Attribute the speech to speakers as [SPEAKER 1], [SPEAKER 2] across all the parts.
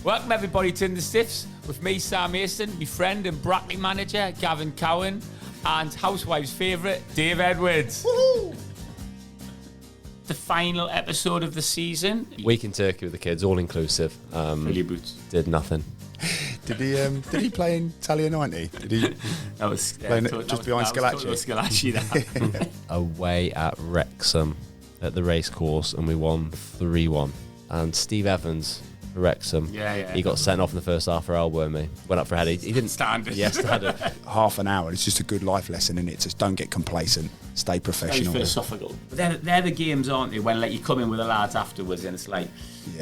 [SPEAKER 1] Welcome everybody to In the Stiffs with me, Sam Mason, my friend and Brackley manager, Gavin Cowan, and Housewives' favourite, Dave Edwards. Woohoo! The final episode of the season.
[SPEAKER 2] Week in Turkey with the kids, all inclusive.
[SPEAKER 1] Fill your boots.
[SPEAKER 2] Did nothing.
[SPEAKER 3] Did he play in Italia 90? Did he?
[SPEAKER 1] That was
[SPEAKER 3] behind Scalacci.
[SPEAKER 2] Away at Wrexham at the racecourse, and we won 3-1. And Steve Evans for Wrexham, he got sent off in the first half for elbowing me. Went up for a head. He didn't
[SPEAKER 1] stand it.
[SPEAKER 2] Yeah, standard.
[SPEAKER 3] Half an hour. It's just a good life lesson, isn't it? Just don't get complacent. Stay professional.
[SPEAKER 1] Very philosophical. They're the games, aren't they? When you come in with the lads afterwards, and it's like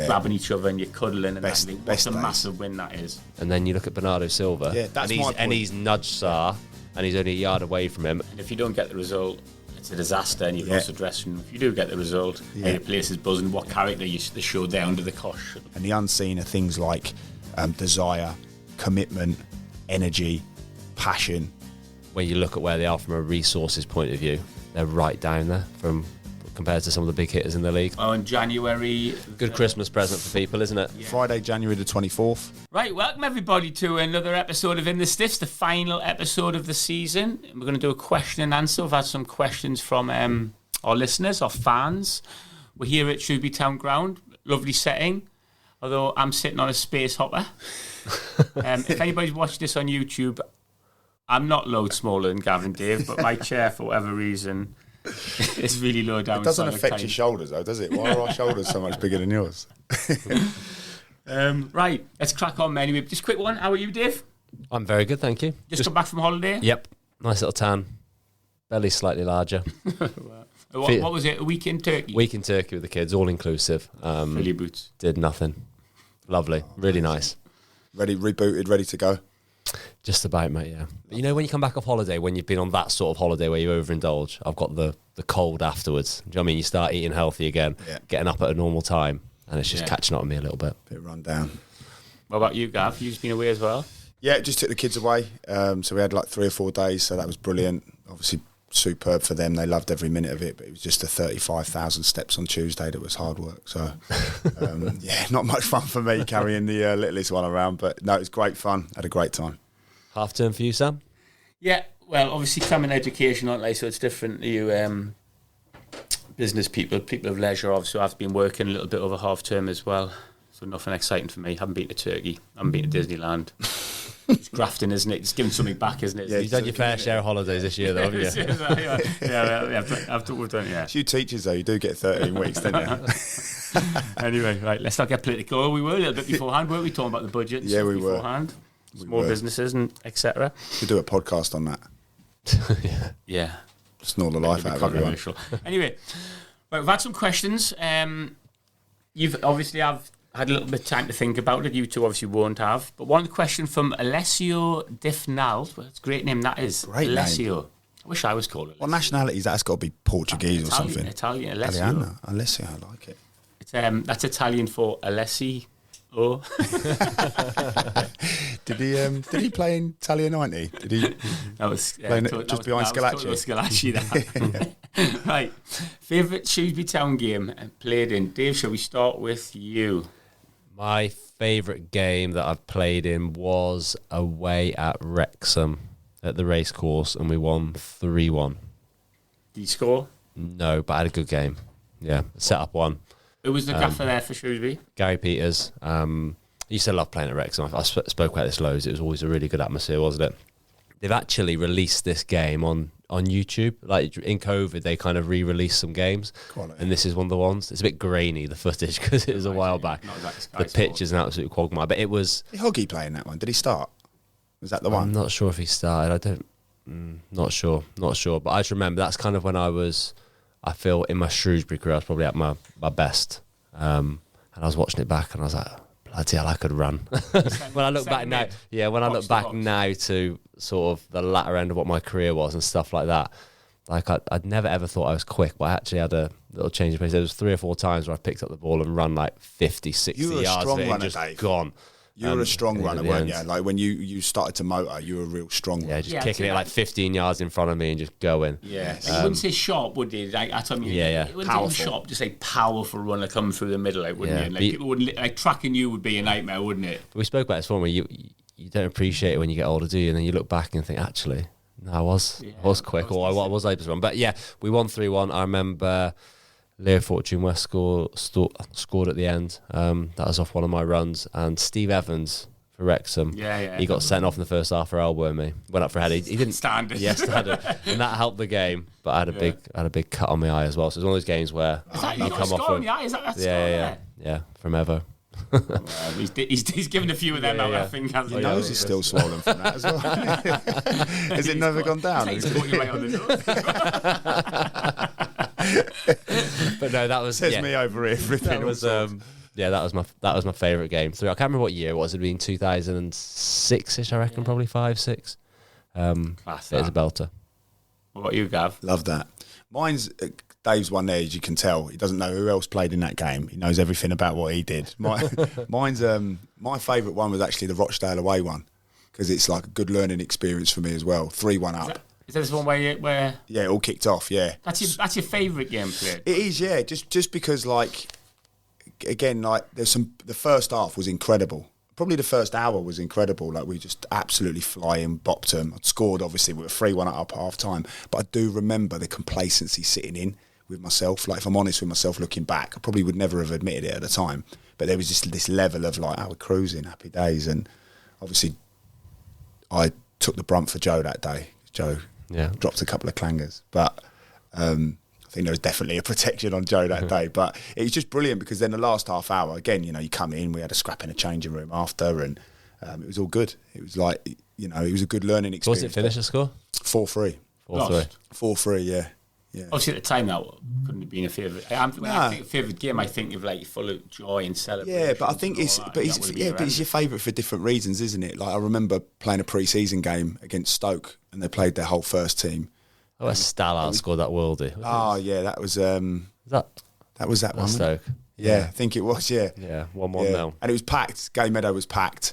[SPEAKER 1] grabbing each other and you're cuddling, and what a massive win that is.
[SPEAKER 2] And then you look at Bernardo Silva, and he's nudged Sarr, and he's only a yard away from him.
[SPEAKER 1] And if you don't get the result, it's a disaster, and you've lost the dressing room. If you do get the result, and the place is buzzing, what character they showed there under the cosh.
[SPEAKER 3] And the unseen are things like desire, commitment, energy, passion.
[SPEAKER 2] When you look at where they are from a resources point of view, they're right down there compared to some of the big hitters in the league.
[SPEAKER 1] Oh, in January.
[SPEAKER 2] Good Christmas present for people, isn't it?
[SPEAKER 3] Yeah. Friday, January the 24th.
[SPEAKER 1] Right, welcome everybody to another episode of In the Stiffs, the final episode of the season. We're going to do a question and answer. We've had some questions from our listeners, our fans. We're here at Shrewsbury Town Ground. Lovely setting, although I'm sitting on a space hopper. If anybody's watched this on YouTube, I'm not loads smaller than Gavin Dave, but my chair, for whatever reason, is really low down.
[SPEAKER 3] It doesn't affect your shoulders, though, does it? Why are our shoulders so much bigger than yours?
[SPEAKER 1] Right, let's crack on, man. Anyway, just a quick one. How are you, Dave?
[SPEAKER 2] I'm very good, thank you.
[SPEAKER 1] Just come back from holiday?
[SPEAKER 2] Yep. Nice little tan. Belly slightly larger.
[SPEAKER 1] What was it? A week in Turkey?
[SPEAKER 2] Week in Turkey with the kids, all inclusive.
[SPEAKER 1] Fill your boots.
[SPEAKER 2] Did nothing. Lovely. Really nice.
[SPEAKER 3] Ready, rebooted, ready to go?
[SPEAKER 2] Just about, mate, yeah. But you know, when you come back off holiday, when you've been on that sort of holiday where you overindulge, I've got the cold afterwards. Do you know what I mean? You start eating healthy again, getting up at a normal time, and it's just catching up on me a little bit.
[SPEAKER 3] Bit run down.
[SPEAKER 1] What about you, Gav? You've been away as well?
[SPEAKER 3] Yeah, just took the kids away. So we had like 3 or 4 days, so that was brilliant. Obviously superb for them. They loved every minute of it, but it was just the 35,000 steps on Tuesday that was hard work. So, not much fun for me carrying the littlest one around, but no, it was great fun. Had a great time.
[SPEAKER 2] Half term for you, Sam?
[SPEAKER 1] Yeah, well, obviously I'm in education, aren't I? So it's different to you business people of leisure. Obviously I've been working a little bit over half term as well. So nothing exciting for me. Haven't been to Turkey. Haven't been to Disneyland. It's grafting, isn't it? It's giving something back, isn't it?
[SPEAKER 2] Yeah, you've done your fair share of holidays this year, though, haven't you?
[SPEAKER 1] We've done, yeah.
[SPEAKER 3] A few teachers, though, you do get 13 weeks, don't you?
[SPEAKER 1] Anyway, right, let's not get political. We were a little bit beforehand, weren't we, talking about the budget?
[SPEAKER 3] Yeah, we were.
[SPEAKER 1] Beforehand. Small businesses and etc.
[SPEAKER 3] We do a podcast on that.
[SPEAKER 1] Yeah.
[SPEAKER 3] Snore the life out of everyone.
[SPEAKER 1] Anyway, right, we've had some questions. You've obviously had a little bit of time to think about it. You two obviously won't have. But one question from Alessio Diffnal. Well, it's a great name, that is.
[SPEAKER 3] Great
[SPEAKER 1] Alessio.
[SPEAKER 3] name.
[SPEAKER 1] I wish I was called Alessio.
[SPEAKER 3] What nationality is that? It's got to be Portuguese or something.
[SPEAKER 1] Italian, Alessio.
[SPEAKER 3] Italiano. Alessio, I like it.
[SPEAKER 1] It's, that's Italian for Alessi. Oh.
[SPEAKER 3] Did he play in Italia 90? Did he?
[SPEAKER 1] That was
[SPEAKER 3] behind Scalacci.
[SPEAKER 1] Scalacci. Right. Favourite Shrewsbury Town game played in? Dave, shall we start with you?
[SPEAKER 2] My favourite game that I've played in was away at Wrexham at the racecourse, and we won 3-1.
[SPEAKER 1] Did you score?
[SPEAKER 2] No, but I had a good game. Yeah, set up one.
[SPEAKER 1] Who was the gaffer there for Shrewsbury?
[SPEAKER 2] Gary Peters. I used to love playing at Wrexham. I spoke about this loads. It was always a really good atmosphere, wasn't it? They've actually released this game on YouTube. Like in COVID, they kind of re-released some games.
[SPEAKER 3] Quality.
[SPEAKER 2] And this is one of the ones. It's a bit grainy, the footage, because it was a while back. The pitch is an absolute quagmire. But it was...
[SPEAKER 3] Did Hoggy play in that one? Did he start? Was that the one?
[SPEAKER 2] I'm not sure if he started. Not sure. But I just remember that's kind of when I feel in my Shrewsbury career, I was probably at my best. And I was watching it back and I was like, bloody hell, I could run. When I look back now, now to sort of the latter end of what my career was and stuff like that, like I'd never ever thought I was quick, but I actually had a little change of pace. There was 3 or 4 times where I picked up the ball and run like 50, 60 yards of it and just
[SPEAKER 3] Dave.
[SPEAKER 2] gone.
[SPEAKER 3] You were a strong
[SPEAKER 2] at
[SPEAKER 3] runner,
[SPEAKER 2] the
[SPEAKER 3] weren't
[SPEAKER 2] end.
[SPEAKER 3] you? Like when you started to motor, you were a real strong
[SPEAKER 2] Yeah,
[SPEAKER 3] runner.
[SPEAKER 2] just
[SPEAKER 1] Yeah,
[SPEAKER 2] kicking
[SPEAKER 1] I'd
[SPEAKER 2] it
[SPEAKER 1] say
[SPEAKER 2] like 15 yards in front of me and just going.
[SPEAKER 1] Yeah, you wouldn't say sharp, would you? Like, I told you,
[SPEAKER 2] Yeah.
[SPEAKER 1] It wouldn't
[SPEAKER 3] Powerful.
[SPEAKER 1] say sharp, just say powerful runner coming through the middle, like, wouldn't
[SPEAKER 2] Yeah,
[SPEAKER 1] you? And,
[SPEAKER 2] but
[SPEAKER 1] like,
[SPEAKER 2] you-
[SPEAKER 1] people wouldn't like tracking you would be a nightmare, wouldn't it?
[SPEAKER 2] We spoke about this before, where you don't appreciate it when you get older, do you? And then you look back and think, actually, no, I was quick, or I was able to run. But yeah, we won 3-1. I remember Leo Fortune West scored at the end. That was off one of my runs, and Steve Evans for Wrexham.
[SPEAKER 1] Yeah.
[SPEAKER 2] He got sent off in the first half for elbowing me. Went up for a header. He didn't
[SPEAKER 1] Standard.
[SPEAKER 2] Yeah, standard, and that helped the game. But I had a big cut on my eye as well. So it's one of those games where
[SPEAKER 1] Is that, you got a score on your eye? Is that
[SPEAKER 2] yeah, from Evo.
[SPEAKER 1] He's given a few of them out, I think. Hasn't
[SPEAKER 3] Your
[SPEAKER 1] he?
[SPEAKER 3] nose is still swollen from that as well. Has it never gone down?
[SPEAKER 1] He's caught you right on the nose.
[SPEAKER 2] But no, that was
[SPEAKER 3] Says me over here flipping
[SPEAKER 2] that
[SPEAKER 3] all
[SPEAKER 2] was
[SPEAKER 3] sorts.
[SPEAKER 2] that was my favourite game. I can't remember what year it was. It'd been 2006ish, I reckon, probably 5-6.
[SPEAKER 1] Class,
[SPEAKER 2] It was a
[SPEAKER 1] that.
[SPEAKER 2] belter.
[SPEAKER 1] What about you, Gav?
[SPEAKER 3] Love that. Mine's Dave's one there, as you can tell. He doesn't know who else played in that game. He knows everything about what he did. Mine's my favourite one was actually the Rochdale away one because it's like a good learning experience for me as well. 3-1 up.
[SPEAKER 1] Is that this one where
[SPEAKER 3] Yeah, it all kicked off. Yeah,
[SPEAKER 1] that's your favourite game played?
[SPEAKER 3] it is. Yeah, just because like again, like the first half was incredible. Probably the first hour was incredible. Like we just absolutely flying, bopped them. I'd scored, obviously, we were 3-1 up at half time. But I do remember the complacency sitting in with myself. Like, if I'm honest with myself looking back, I probably would never have admitted it at the time. But there was just this level of like, we're cruising, happy days. And obviously, I took the brunt for Joe that day. Joe dropped a couple of clangers. But I think there was definitely a protection on Joe that day, but it was just brilliant because then the last half hour, again, you come in, we had a scrap in a changing room after, and it was all good. It was like, it was a good learning
[SPEAKER 2] So was
[SPEAKER 3] experience.
[SPEAKER 2] it finish the score?
[SPEAKER 3] 4-3.
[SPEAKER 2] 4-3.
[SPEAKER 3] 4-3, yeah.
[SPEAKER 1] Obviously, at the time, that couldn't have been a favourite. When I think of favourite game, I think of like full of joy and celebration.
[SPEAKER 3] Yeah, but I think it's your favourite for different reasons, isn't it? Like I remember playing a pre-season game against Stoke, and they played their whole first team.
[SPEAKER 2] Oh, Stallard scored that worldie.
[SPEAKER 3] Oh yeah, that was
[SPEAKER 2] that
[SPEAKER 3] was that one.
[SPEAKER 2] Stoke?
[SPEAKER 3] Yeah, I think it was. Yeah,
[SPEAKER 2] 1-1 now.
[SPEAKER 3] And it was packed. Game Meadow was packed,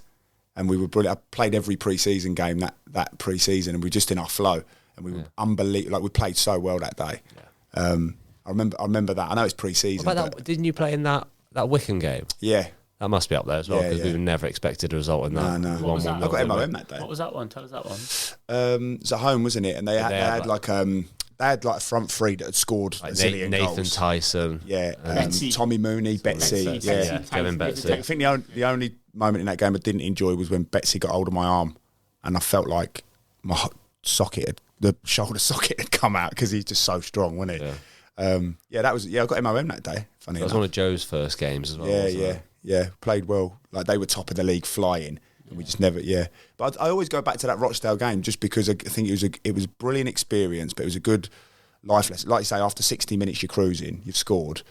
[SPEAKER 3] and we were brilliant. I played every pre-season game that pre-season, and we were just in our flow, and we were unbelievable. Like we played so well that day. I remember that. I know it's pre-season.
[SPEAKER 2] What about
[SPEAKER 3] but
[SPEAKER 2] that? Didn't you play in that Wickham game?
[SPEAKER 3] yeah,
[SPEAKER 2] That must be up there as well
[SPEAKER 3] Yeah,
[SPEAKER 2] because
[SPEAKER 3] yeah.
[SPEAKER 2] we never expected a result in that.
[SPEAKER 3] No.
[SPEAKER 1] What was that?
[SPEAKER 3] I got MOM that day.
[SPEAKER 1] What was that one? Tell us that one.
[SPEAKER 3] It was at home, wasn't it? And they had like a front three that had scored
[SPEAKER 2] Like
[SPEAKER 3] a zillion
[SPEAKER 2] Nathan
[SPEAKER 3] goals.
[SPEAKER 2] Tyson.
[SPEAKER 3] Yeah,
[SPEAKER 1] Betsy.
[SPEAKER 3] Tommy Mooney, Betsy. Yeah,
[SPEAKER 2] Yeah, Kevin Betsy.
[SPEAKER 3] I think the only moment in that game I didn't enjoy was when Betsy got hold of my arm, and I felt like my the shoulder socket had come out because he's just so strong, wasn't he?
[SPEAKER 2] Yeah.
[SPEAKER 3] I got MOM that day. Funny
[SPEAKER 2] That was
[SPEAKER 3] enough.
[SPEAKER 2] one of Joe's first games as well. wasn't it?
[SPEAKER 3] Yeah. Played well. Like they were top of the league flying, and we just never. Yeah, but I always go back to that Rochdale game just because I think it was a brilliant experience, but it was a good life lesson. Like you say, after 60 minutes you're cruising, you've scored.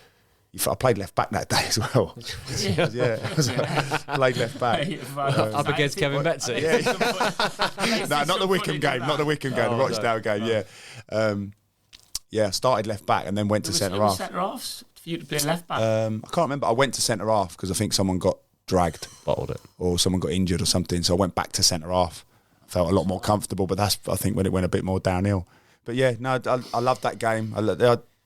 [SPEAKER 3] I played left back that day as well. Played left back.
[SPEAKER 2] Up against Kevin Betsy.
[SPEAKER 3] No, not the Wickham game. Not the Wickham game. The Rochdale game. Yeah. Started left back and then went to centre half.
[SPEAKER 1] Centre halves for you to play left back.
[SPEAKER 3] I can't remember. I went to centre half because I think someone got dragged
[SPEAKER 2] Bottled it.
[SPEAKER 3] or someone got injured or something. So I went back to centre half. Felt a lot more comfortable, but that's I think when it went a bit more downhill. But yeah, no, I love that game.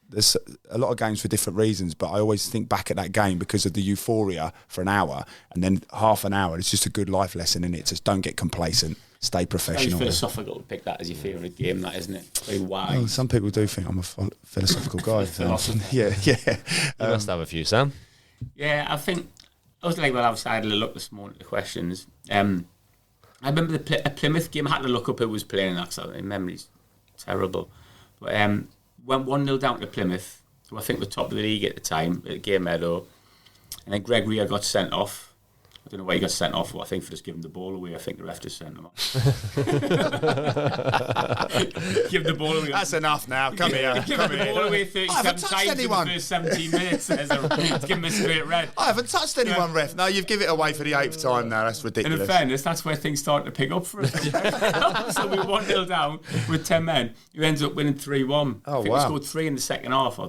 [SPEAKER 3] There's a lot of games for different reasons, but I always think back at that game because of the euphoria for an hour, and then half an hour. It's just a good life lesson in it. Just don't get complacent. Stay
[SPEAKER 1] Very
[SPEAKER 3] professional.
[SPEAKER 1] philosophical to pick that as your favourite game, that isn't it? Very wise.
[SPEAKER 3] Well, some people do think I'm a philosophical guy.
[SPEAKER 1] Philosopher.
[SPEAKER 3] Yeah.
[SPEAKER 2] You must have a few, Sam.
[SPEAKER 1] Yeah, I think I was like, well, I had a look this morning at the questions. I remember a Plymouth game. I had to look up who was playing that. So my memory's terrible. But went 1-0 down to Plymouth, who I think were top of the league at the time at Game Meadow, and then Greg Weir got sent off. I don't know why he got sent off. Well, I think for just giving the ball away. I think the ref just sent him off. Give the ball away.
[SPEAKER 3] That's enough now. Come here.
[SPEAKER 1] Give
[SPEAKER 3] Come
[SPEAKER 1] the ball
[SPEAKER 3] here.
[SPEAKER 1] away
[SPEAKER 3] I
[SPEAKER 1] 37
[SPEAKER 3] haven't touched
[SPEAKER 1] times
[SPEAKER 3] anyone.
[SPEAKER 1] in the first 17 minutes. Let's give him a straight red.
[SPEAKER 3] I haven't touched anyone, ref. No, you've given it away for the 8th time now. That's
[SPEAKER 1] And in
[SPEAKER 3] ridiculous.
[SPEAKER 1] fairness, that's where things started to pick up for us. So we 1-0 down with 10 men, who ends up winning 3-1.
[SPEAKER 3] Oh,
[SPEAKER 1] I think
[SPEAKER 3] wow.
[SPEAKER 1] we scored 3 in the second half.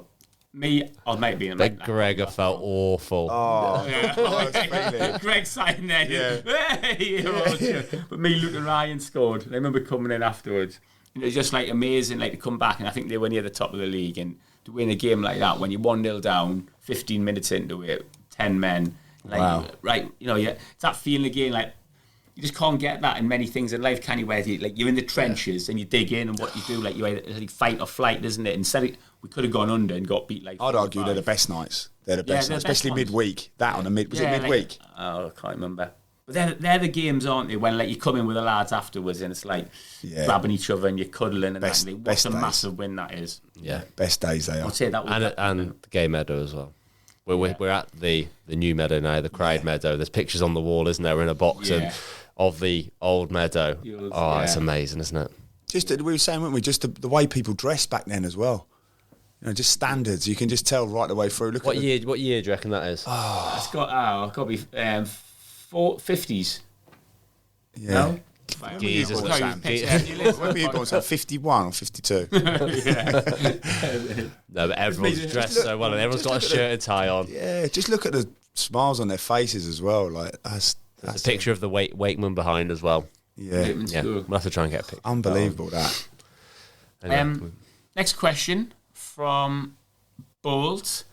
[SPEAKER 1] me, I might be in
[SPEAKER 2] That Gregor felt awful.
[SPEAKER 3] Oh,
[SPEAKER 1] Yeah. Greg sitting there. Hey! But me, Luke and Ryan scored. I remember coming in afterwards. And it was just like amazing, like to come back, and I think they were near the top of the league, and to win a game like that when you're 1-0 down, 15 minutes into it, 10 men, like,
[SPEAKER 3] wow.
[SPEAKER 1] Right? You know, it's that feeling again, like. You just can't get that in many things in life, can you? Where you're in the trenches and you dig in, and what you do, like you either like fight or flight, isn't it? Instead, we could have gone under and got beat. Like
[SPEAKER 3] I'd argue they're the best nights. They're the best nights, especially midweek. That on a was it midweek?
[SPEAKER 1] Like, I can't remember. But they're the games, aren't they? When like you come in with the lads afterwards, and it's like grabbing each other and you're cuddling, and
[SPEAKER 3] best,
[SPEAKER 1] what
[SPEAKER 3] best
[SPEAKER 1] a
[SPEAKER 3] days.
[SPEAKER 1] massive win that is.
[SPEAKER 2] Yeah,
[SPEAKER 3] best days they are.
[SPEAKER 1] I'd say that was
[SPEAKER 2] and the gay meadow as well. We're at the new meadow now, the Cried Meadow. There's pictures on the wall, isn't there? We're in a box of the old meadow. It's amazing, isn't it?
[SPEAKER 3] Just we were saying, weren't we? Just the way people dressed back then as well. You know, just standards. You can just tell right the way through. Look
[SPEAKER 2] What
[SPEAKER 3] at
[SPEAKER 2] year? What year do you reckon that is?
[SPEAKER 1] It's got to be 50s.
[SPEAKER 3] Yeah.
[SPEAKER 1] No?
[SPEAKER 2] Jesus,
[SPEAKER 3] Sorry,
[SPEAKER 2] Sam.
[SPEAKER 3] When were you born? 51 or 52?
[SPEAKER 2] No, but everyone's dressed so well, and everyone's got a shirt and tie on.
[SPEAKER 3] Yeah, just look at the smiles on their faces as well. Like that's
[SPEAKER 2] There's a picture of the Wakeman behind as well.
[SPEAKER 3] Yeah,
[SPEAKER 2] We'll have to try and get a picture.
[SPEAKER 3] unbelievable that.
[SPEAKER 2] Anyway,
[SPEAKER 1] Next question from Bolt.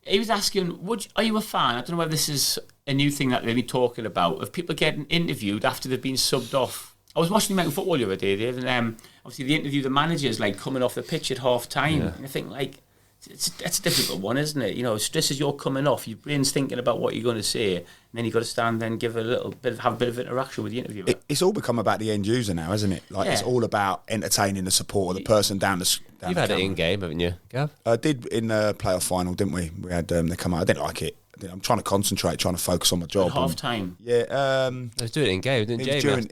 [SPEAKER 1] He was asking, are you a fan? I don't know whether this is a new thing that they've been talking about, of people getting interviewed after they've been subbed off. I was watching American football the other day, Dave, and obviously they interview the managers like coming off the pitch at half time. And I think like it's a difficult one, isn't it? You know, just as you're coming off, your brain's thinking about what you're going to say, and then you've got to stand there and give have a bit of interaction with the interviewer.
[SPEAKER 3] It's all become about the end user now, isn't it? Like it's all about entertaining the support of the person down the.
[SPEAKER 2] You've had it in game, haven't you, Gav?
[SPEAKER 3] I did in the playoff final, didn't we? We had they come out. I didn't like it. I'm trying to concentrate, trying to focus on my job.
[SPEAKER 1] Half time.
[SPEAKER 3] Yeah.
[SPEAKER 2] I was doing it in game, didn't Jamie?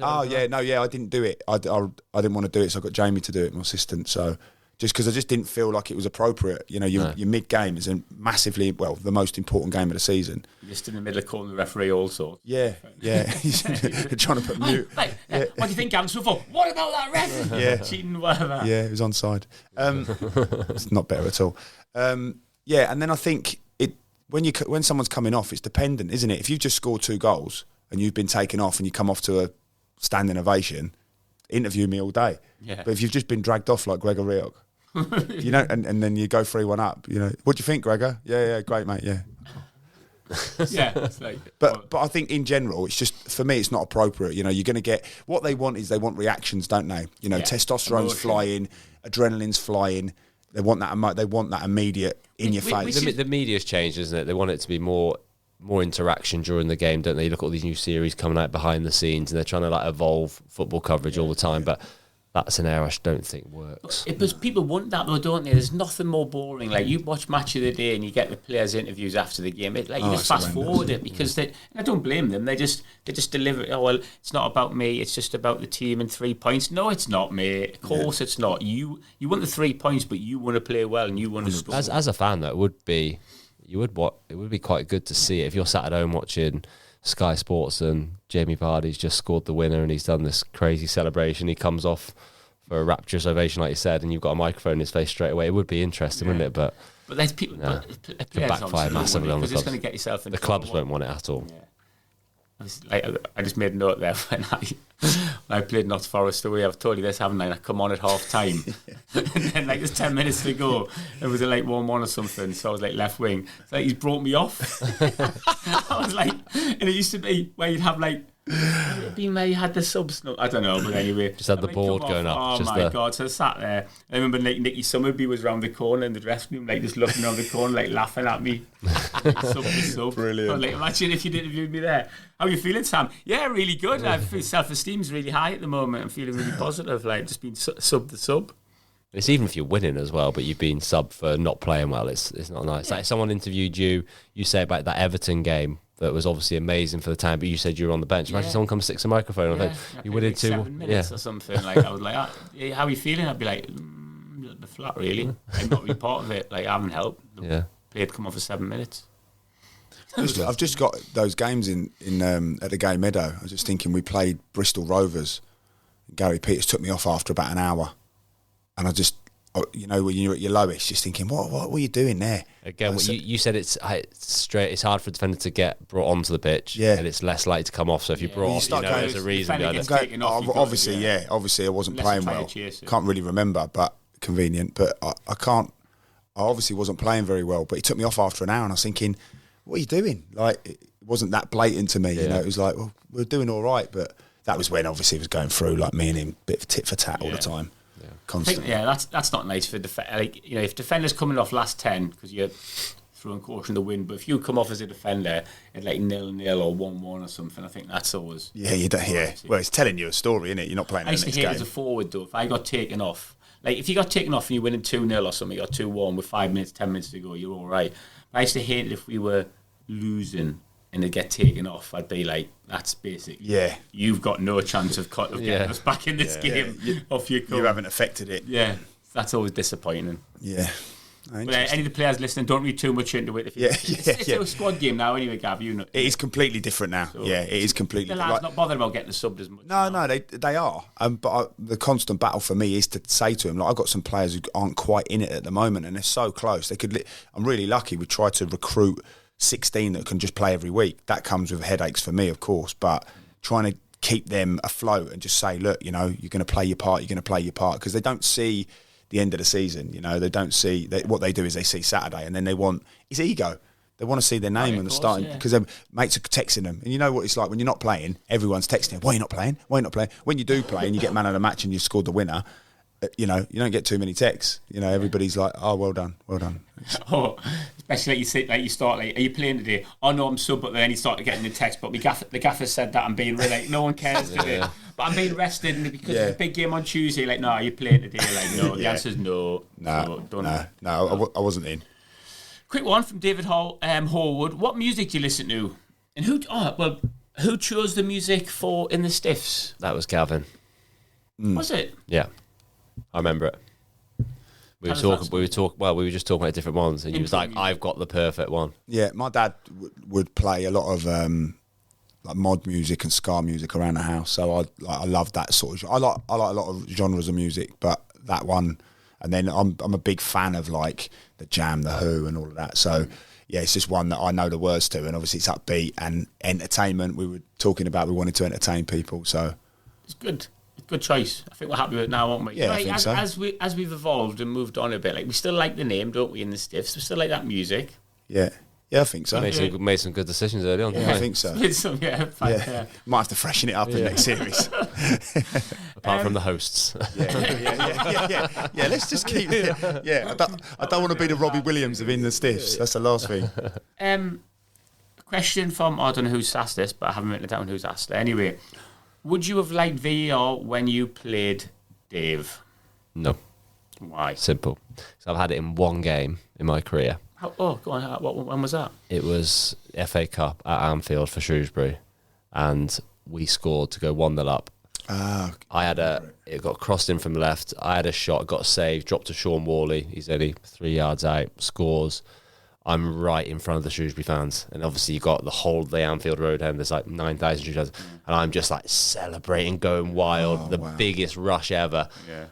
[SPEAKER 3] I didn't do it. I didn't want to do it, so I got Jamie to do it, my assistant. So just because I just didn't feel like it was appropriate. You know, your mid-game is the most important game of the season.
[SPEAKER 1] You're just in the middle of calling the referee also.
[SPEAKER 3] Yeah. You're trying to put mute.
[SPEAKER 1] What do you think, Gavin? So far, what about that ref?
[SPEAKER 3] Yeah.
[SPEAKER 1] Cheating, whatever.
[SPEAKER 3] Yeah, it was onside. It's not better at all. And then I think when someone's coming off, it's dependent, isn't it? If you've just scored 2 goals and you've been taken off and you come off to a standing ovation, interview me all day.
[SPEAKER 1] Yeah.
[SPEAKER 3] But if you've just been dragged off like Gregor Rioch, you know, and then you go 3-1 up, you know, what do you think, Gregor? Yeah, great, mate, yeah.
[SPEAKER 1] Yeah, it's like,
[SPEAKER 3] But I think in general, it's just, for me, it's not appropriate. You know, you're going to get, what they want reactions, don't they? You know, testosterone's flying, adrenaline's flying. They want that immediate in your face.
[SPEAKER 2] The media's changed, isn't it? They want it to be more interaction during the game, don't they? You look at all these new series coming out behind the scenes, and they're trying to like evolve football coverage all the time. But that's an area I don't think works.
[SPEAKER 1] Because people want that though, don't they? There's nothing more boring. Like you watch Match of the Day and you get the players' interviews after the game. You just fast forward it because and I don't blame them. They just deliver. Oh well, it's not about me. It's just about the team and 3 points. No, it's not, mate. Of course, it's not. You want the 3 points, but you want to play well and you want to score.
[SPEAKER 2] As a fan, though, it would be quite good to see it if you're sat at home watching Sky Sports and Jamie Vardy's just scored the winner and he's done this crazy celebration. He comes off for a rapturous ovation, like you said, and you've got a microphone in his face straight away. It would be interesting, wouldn't it? But
[SPEAKER 1] there's people.
[SPEAKER 2] No, it could backfire massively on the clubs.
[SPEAKER 1] It's going to get yourself into
[SPEAKER 2] the clubs won't want it at all.
[SPEAKER 1] Yeah. I just made a note there when I played Notts Forest away. I've told you this, haven't I? I come on at half time, and then like there's 10 minutes to go. It was a like 1-1 or something, so I was like left wing. So like, he's brought me off. I was like, and it used to be where you'd have like. Being where you had the subs, no, I don't know, but anyway,
[SPEAKER 2] just had the board going up.
[SPEAKER 1] Oh my god! So I sat there. I remember like Nicky Summerby was round the corner in the dressing room, like just looking around the corner, like laughing at me. Sub.
[SPEAKER 3] Brilliant.
[SPEAKER 1] I was like, imagine if you'd interviewed me there. How are you feeling, Sam? Yeah, really good. I feel self-esteem's really high at the moment. I'm feeling really positive. Like just being sub the sub.
[SPEAKER 2] It's even if you're winning as well, but you've been subbed for not playing well. It's not nice. Yeah. Like someone interviewed you say about that Everton game. That was obviously amazing for the time, but you said you were on the bench. Imagine someone comes sticks a microphone.
[SPEAKER 1] Yeah.
[SPEAKER 2] Like, you win in
[SPEAKER 1] 7 minutes or something. Like I was like, how are you feeling? I'd be like, a little bit flat, really. I'm not really part of it. Like I haven't helped. The play had come on for 7 minutes.
[SPEAKER 3] I've just got those games in at the Gay Meadow. I was just thinking we played Bristol Rovers. Gary Peters took me off after about an hour, and you know, when you're at your lowest, just thinking, what are you doing there?
[SPEAKER 2] Again, you said it's straight. It's hard for a defender to get brought onto the pitch, and it's less likely to come off. So if you brought off, there's a reason behind it.
[SPEAKER 3] Obviously, I wasn't playing well. Can't really remember, but convenient. But I can't. I obviously wasn't playing very well. But he took me off after an hour, and I was thinking, what are you doing? Like, it wasn't that blatant to me. You know, it was like, well, we're doing all right, but that was when obviously it was going through, like me and him, bit of tit for tat all the time. Constantly.
[SPEAKER 1] That's not nice for like, you know, if defenders coming off last 10 because you're throwing caution to the wind, but if you come off as a defender at like 0-0 or 1-1 or something, I think that's always
[SPEAKER 3] well, it's telling you a story, isn't it? You're not playing.
[SPEAKER 1] I used to hate as a forward though, if I got taken off, like if you got taken off and you're winning 2-0 or something, you got 2-1 with 5 minutes, 10 minutes to go, you're all right. But I used to hate it if we were losing and they get taken off. I'd be like, that's basic.
[SPEAKER 3] Yeah,
[SPEAKER 1] you've got no chance of getting us back in this game. Off you come.
[SPEAKER 3] You haven't affected it.
[SPEAKER 1] Yeah, that's always disappointing.
[SPEAKER 3] Yeah.
[SPEAKER 1] But any of the players listening, don't read too much into it. It's a squad game now, anyway, Gav. You know,
[SPEAKER 3] it is completely different now. So it is completely.
[SPEAKER 1] The lads not bothered about getting the subbed as much.
[SPEAKER 3] No, they are. But the constant battle for me is to say to him, like, I've got some players who aren't quite in it at the moment, and they're so close. They could. I'm really lucky. We try to recruit 16 that can just play every week. That comes with headaches for me, of course. But trying to keep them afloat and just say, look, you know, you're going to play your part. You're going to play your part, because they don't see the end of the season. You know, they don't see what they do is they see Saturday, and then they want it's ego. They want to see their name on the starting, because their mates are texting them, and you know what it's like when you're not playing. Everyone's texting you, why are you not playing? Why are you not playing? When you do play and you get man of the match and you scored the winner, you know, you don't get too many texts. You know, everybody's like, oh, well done.
[SPEAKER 1] Oh, especially you start like, are you playing today? Oh no, I'm sub. But then you start getting the text. But the gaffer said that I'm being really, no one cares today. But I'm being rested, and because it's a big game on Tuesday. Like, no, are you playing today? Like, no. The answer's no.
[SPEAKER 3] No, I wasn't in.
[SPEAKER 1] Quick one from David Horwood. What music do you listen to? And who chose the music for In the Stiffs?
[SPEAKER 2] That was Gavin.
[SPEAKER 1] Was it?
[SPEAKER 2] Yeah, I remember it. We were just talking about different ones, and he was like, "I've got the perfect one."
[SPEAKER 3] Yeah, my dad would play a lot of like mod music and ska music around the house, so I love that sort of. I like a lot of genres of music, but that one, and then I'm a big fan of like the Jam, the Who, and all of that. So yeah, it's just one that I know the words to, and obviously it's upbeat and entertainment. We were talking about we wanted to entertain people, so
[SPEAKER 1] it's good. Good choice. I think we're happy with it now, aren't we?
[SPEAKER 3] Yeah, I think so.
[SPEAKER 1] As we've evolved and moved on a bit, like we still like the name, don't we? In the Stiffs, we still like that music.
[SPEAKER 3] Yeah, I think so.
[SPEAKER 2] Made some good decisions early on.
[SPEAKER 3] Yeah, I think so. Might have to freshen it up in next series.
[SPEAKER 2] Apart from the hosts.
[SPEAKER 3] Yeah. Let's just keep it. Yeah, I don't want to be the Robbie Williams of In the Stiffs. That's the last thing.
[SPEAKER 1] A question from, I don't know who's asked this, but I haven't written it down who's asked it. Anyway. Would you have liked VAR when you played Dave?
[SPEAKER 2] No.
[SPEAKER 1] Why?
[SPEAKER 2] Simple. So I've had it in one game in my career.
[SPEAKER 1] Go on. When was that?
[SPEAKER 2] It was FA Cup at Anfield for Shrewsbury, and we scored to go 1-0 up. It got crossed in from the left. I had a shot, got a save, dropped to Sean Worley. He's only 3 yards out, scores. I'm right in front of the Shrewsbury fans, and obviously you got the whole of the Anfield Road home. There's like 9,000 Shrewsbury fans, and I'm just like celebrating, going wild, biggest rush ever. Yeah.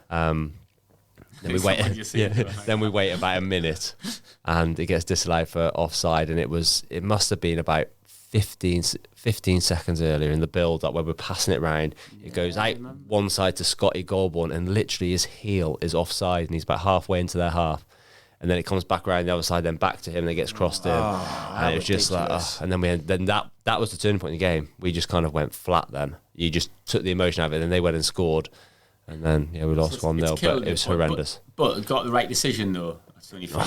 [SPEAKER 2] Then we wait about a minute, and it gets disallowed for offside, and it must have been about 15 seconds earlier in the build up where we're passing it round. It goes out one side to Scotty Goulburn, and literally his heel is offside, and he's about halfway into their half. And then it comes back around the other side, then back to him, and it gets crossed in. And it was just like, and then that was the turning point in the game. We just kind of went flat then. You just took the emotion out of it, and then they went and scored. And then, we lost 1-0, but it was horrendous.
[SPEAKER 1] But got the right decision, though. That's the only thing.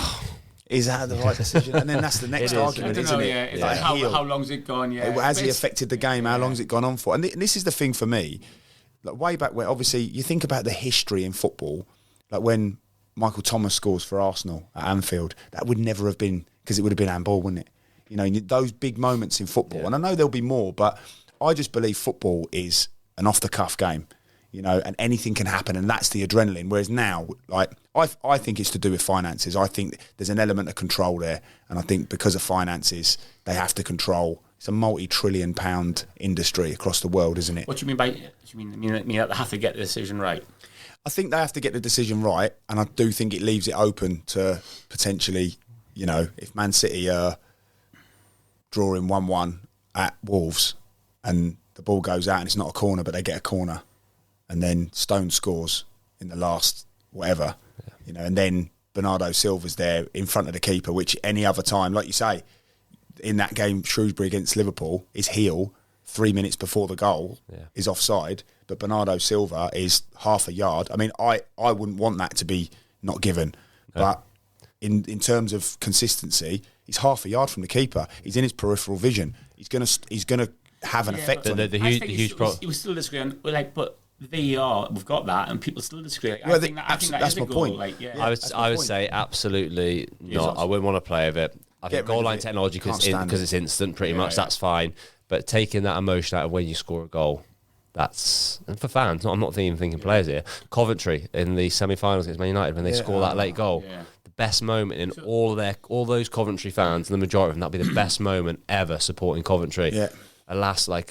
[SPEAKER 3] Is that the right decision? And then that's the next argument, isn't it?
[SPEAKER 1] It's like how long's it gone? Yeah.
[SPEAKER 3] Has he affected the game? How long's it gone on for? And this is the thing for me. Like way back when, obviously, you think about the history in football, like when Michael Thomas scores for Arsenal at Anfield, that would never have been, because it would have been handball, wouldn't it? You know, those big moments in football, and I know there'll be more, but I just believe football is an off-the-cuff game, you know, and anything can happen, and that's the adrenaline. Whereas now, like, I think it's to do with finances. I think there's an element of control there, and I think because of finances, they have to control. It's a multi-trillion-pound industry across the world, isn't it?
[SPEAKER 1] What do you mean by? Do you mean that they have to get the decision right?
[SPEAKER 3] I think they have to get the decision right, and I do think it leaves it open to potentially, you know, if Man City are drawing 1-1 at Wolves and the ball goes out and it's not a corner but they get a corner and then Stones scores in the last whatever, you know, and then Bernardo Silva's there in front of the keeper, which any other time, like you say, in that game Shrewsbury against Liverpool, is heel 3 minutes before the goal is offside, but Bernardo Silva is half a yard. I mean, I wouldn't want that to be not given, but in terms of consistency, he's half a yard from the keeper. He's in his peripheral vision. He's gonna have an effect on
[SPEAKER 2] the
[SPEAKER 3] it.
[SPEAKER 2] huge problem.
[SPEAKER 1] He was still disagreeing, like, but VAR, we've got that, and people still disagree. Like,
[SPEAKER 3] Well,
[SPEAKER 1] I think that
[SPEAKER 3] that's
[SPEAKER 1] is a
[SPEAKER 3] my
[SPEAKER 1] goal.
[SPEAKER 3] point.
[SPEAKER 1] Like, yeah.
[SPEAKER 2] I would say absolutely not. I wouldn't want to play with it. I think
[SPEAKER 3] Get rid
[SPEAKER 2] goal
[SPEAKER 3] of
[SPEAKER 2] line
[SPEAKER 3] it.
[SPEAKER 2] technology
[SPEAKER 3] Can't
[SPEAKER 2] because
[SPEAKER 3] stand it.
[SPEAKER 2] it's instant, pretty much. That's fine. But taking that emotion out of when you score a goal, that's, and for fans. I'm not even thinking players here. Coventry in the semi-finals against Man United when they score that late goal.
[SPEAKER 1] Yeah.
[SPEAKER 2] The best moment in all those Coventry fans, and the majority of them, that'll be the best moment ever supporting Coventry.
[SPEAKER 3] Yeah.
[SPEAKER 2] Alas, I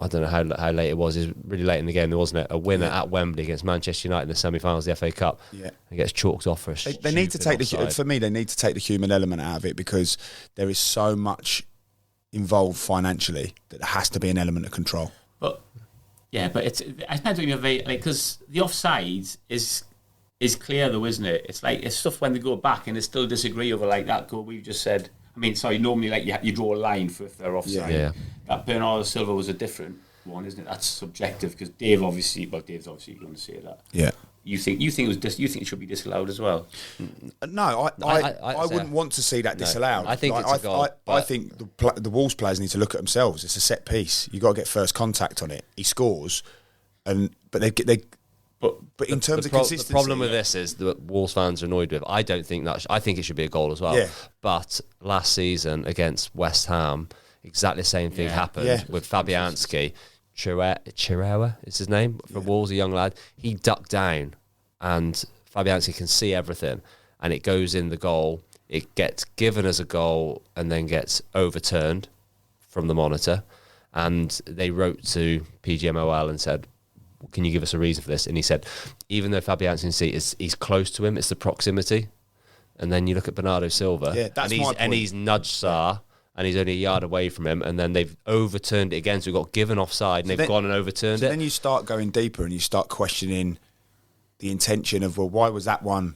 [SPEAKER 2] don't know how late it was. It was really late in the game, wasn't it? A winner at Wembley against Manchester United in the semi-finals of the FA Cup.
[SPEAKER 3] Yeah.
[SPEAKER 2] And gets chalked off for a
[SPEAKER 3] They need to take
[SPEAKER 2] offside.
[SPEAKER 3] for me, they need to take the human element out of it because there is so much involved financially that there has to be an element of control.
[SPEAKER 1] But yeah, but it depends on your like, because the offside is clear though, isn't it? It's like it's stuff when they go back and they still disagree over like that goal we've just said. I mean, sorry, normally like you draw a line for if they're offside.
[SPEAKER 2] Yeah.
[SPEAKER 1] That Bernardo Silva was a different one, isn't it? That's subjective because Dave's obviously going to say that.
[SPEAKER 3] Yeah.
[SPEAKER 1] You think it should be disallowed as well?
[SPEAKER 3] No, I
[SPEAKER 2] I'd say-
[SPEAKER 3] wouldn't want to see that disallowed.
[SPEAKER 2] I think it's a goal,
[SPEAKER 3] I
[SPEAKER 2] but-
[SPEAKER 3] think the Wolves players need to look at themselves. It's a set piece. You got to get first contact on it. He scores, but in terms of consistency,
[SPEAKER 2] the problem with this is that Wolves fans are annoyed with. I don't think I think it should be a goal as well.
[SPEAKER 3] Yeah.
[SPEAKER 2] But last season against West Ham, exactly the same thing happened with Fabianski. Chirewa is his name from Wolves, a young lad. He ducked down, and Fabianski can see everything, and it goes in the goal. It gets given as a goal and then gets overturned from the monitor. And they wrote to PGMOL and said, can you give us a reason for this? And he said, even though Fabianski can see he's close to him, it's the proximity. And then you look at Bernardo Silva,
[SPEAKER 3] Yeah, that's my point.
[SPEAKER 2] and he's nudged Sarr, and he's only a yard away from him, and then they've overturned it again, so we got given offside, and they've gone and overturned
[SPEAKER 3] So
[SPEAKER 2] it.
[SPEAKER 3] then you start going deeper and you start questioning the intention of, well, why was that one